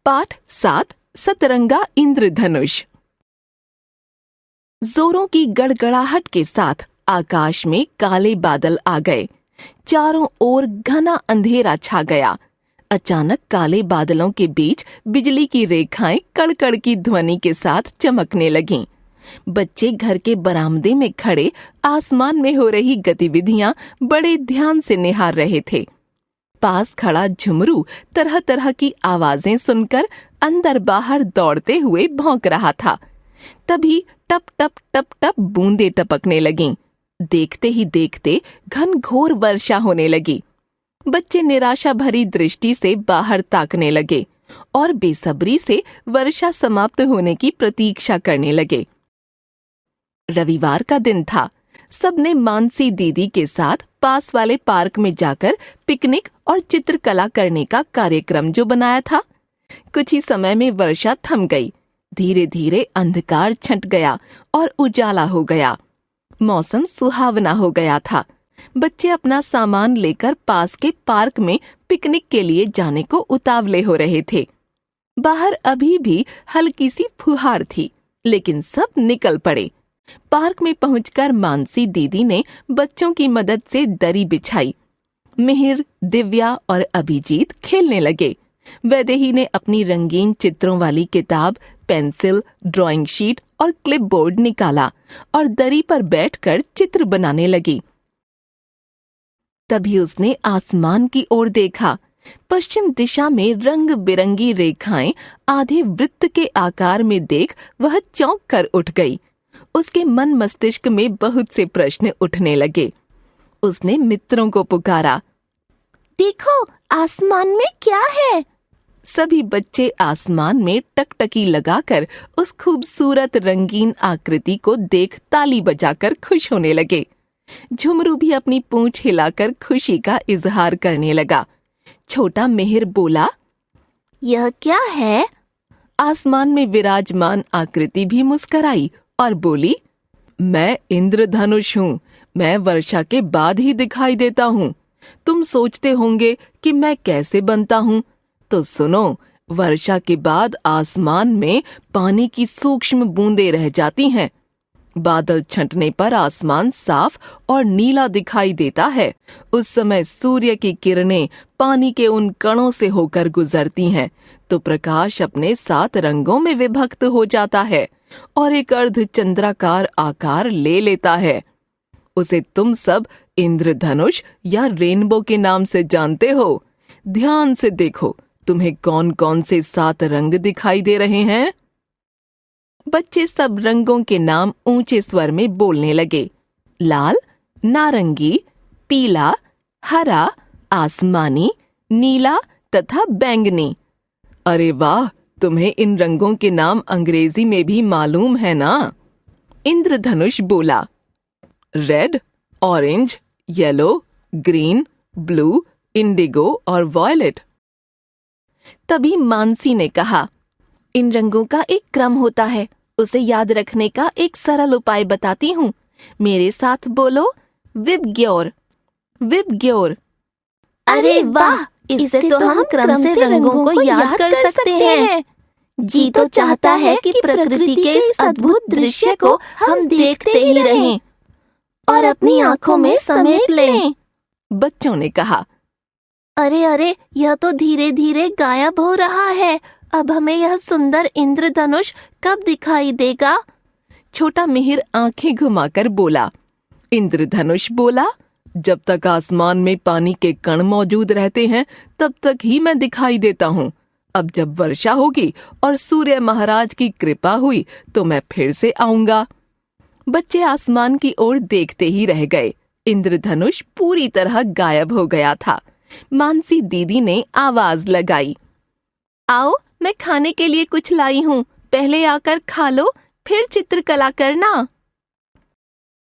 पाठ 7 सतरंगा इंद्रधनुष। जोरों की गड़गड़ाहट के साथ आकाश में काले बादल आ गए। चारों ओर घना अंधेरा छा गया। अचानक काले बादलों के बीच बिजली की रेखाएं कड़कड़ की ध्वनि के साथ चमकने लगीं। बच्चे घर के बरामदे में खड़े आसमान में हो रही गतिविधियां बड़े ध्यान से निहार रहे थे। पास खड़ा झुमरू तरह तरह की आवाजें सुनकर अंदर बाहर दौड़ते हुए भौंक रहा था। तभी टप टप टप टप बूंदें टपकने लगीं। देखते ही देखते घनघोर वर्षा होने लगी। बच्चे निराशा भरी दृष्टि से बाहर ताकने लगे और बेसब्री से वर्षा समाप्त होने की प्रतीक्षा करने लगे। रविवार का दिन था। सबने मानसी दीदी के साथ पास वाले पार्क में जाकर पिकनिक और चित्रकला करने का कार्यक्रम जो बनाया था। कुछ ही समय में वर्षा थम गई। धीरे धीरे अंधकार छंट गया और उजाला हो गया। मौसम सुहावना हो गया था। बच्चे अपना सामान लेकर पास के पार्क में पिकनिक के लिए जाने को उतावले हो रहे थे। बाहर अभी भी हल्की सी फुहार थी, लेकिन सब निकल पड़े। पार्क में पहुंचकर मानसी दीदी ने बच्चों की मदद से दरी बिछाई। मिहिर, दिव्या और अभिजीत खेलने लगे। वैदेही ने अपनी रंगीन चित्रों वाली किताब, पेंसिल, ड्राइंग शीट और क्लिपबोर्ड निकाला और दरी पर बैठकर चित्र बनाने लगी। तभी उसने आसमान की ओर देखा। पश्चिम दिशा में रंग बिरंगी रेखाएं आधे वृत्त के आकार में देख वह चौंक कर उठ गई। उसके मन मस्तिष्क में बहुत से प्रश्न उठने लगे। उसने मित्रों को पुकारा, देखो आसमान में क्या है। सभी बच्चे आसमान में टकटकी लगाकर उस खूबसूरत रंगीन आकृति को देख ताली बजाकर खुश होने लगे। झुमरू भी अपनी पूंछ हिलाकर खुशी का इजहार करने लगा। छोटा मिहिर बोला, यह क्या है? आसमान में विराजमान आकृति भी मुस्कराई और बोली, मैं इंद्रधनुष हूँ। मैं वर्षा के बाद ही दिखाई देता हूँ। तुम सोचते होंगे कि मैं कैसे बनता हूँ, तो सुनो। वर्षा के बाद आसमान में पानी की सूक्ष्म बूंदें रह जाती हैं। बादल छंटने पर आसमान साफ और नीला दिखाई देता है। उस समय सूर्य की किरणें पानी के उन कणों से होकर गुजरती हैं, तो प्रकाश अपने 7 रंगों में विभक्त हो जाता है और एक अर्धचंद्राकार आकार ले लेता है। उसे तुम सब इंद्रधनुष या रेनबो के नाम से जानते हो। ध्यान से देखो, तुम्हें कौन कौन से 7 रंग दिखाई दे रहे हैं? बच्चे सब रंगों के नाम ऊंचे स्वर में बोलने लगे। लाल, नारंगी, पीला, हरा, आसमानी, नीला तथा बैंगनी। अरे वाह, तुम्हें इन रंगों के नाम अंग्रेजी में भी मालूम है ना? इंद्रधनुष बोला, red, orange, yellow, green, blue, Indigo और वॉयलेट। तभी मानसी ने कहा, इन रंगों का एक क्रम होता है। उसे याद रखने का एक सरल उपाय बताती हूँ। मेरे साथ बोलो, विबग्योर, विबग्योर। अरे वाह, इससे तो हम क्रम से रंगों को याद कर सकते हैं। जी तो चाहता है कि प्रकृति के इस अद्भुत दृश्य को हम देखते ही रहें और अपनी आंखों में समेट लें। बच्चों ने कहा, अरे अरे, यह तो धीरे धीरे गायब हो रहा है। अब हमें यह सुंदर इंद्रधनुष कब दिखाई देगा? छोटा मिहिर आंखें घुमाकर बोला। इंद्रधनुष बोला, जब तक आसमान में पानी के कण मौजूद रहते हैं तब तक ही मैं दिखाई देता हूँ। अब जब वर्षा होगी और सूर्य महाराज की कृपा हुई तो मैं फिर से आऊंगा। बच्चे आसमान की ओर देखते ही रह गए। इंद्रधनुष पूरी तरह गायब हो गया था। मानसी दीदी ने आवाज लगाई, आओ, मैं खाने के लिए कुछ लाई हूँ। पहले आकर खा लो, फिर चित्रकला करना।